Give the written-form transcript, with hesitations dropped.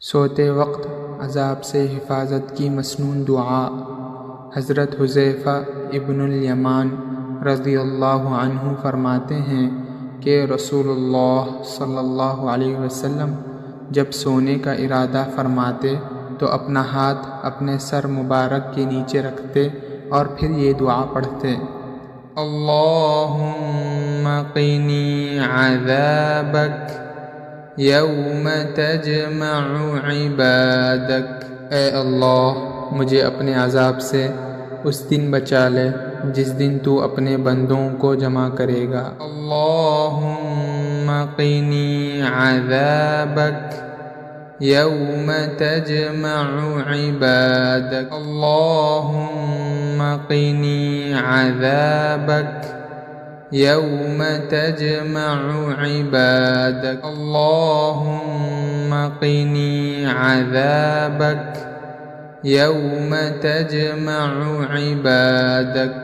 سوتے وقت عذاب سے حفاظت کی مسنون دعا۔ حضرت حذیفہ ابن الیمان رضی اللہ عنہ فرماتے ہیں کہ رسول اللہ صلی اللہ علیہ وسلم جب سونے کا ارادہ فرماتے تو اپنا ہاتھ اپنے سر مبارک کے نیچے رکھتے اور پھر یہ دعا پڑھتے: اللہم قنی عذابک یوم تجمع عبادک۔ اے اللہ، مجھے اپنے عذاب سے اس دن بچا لے جس دن تو اپنے بندوں کو جمع کرے گا۔ اللہم قنی عذابک یوم تجمع عبادک۔ اللہم قنی عذابک یوم تجمع عبادک۔ اللہم قنی عذابک یوم تجمع عبادک۔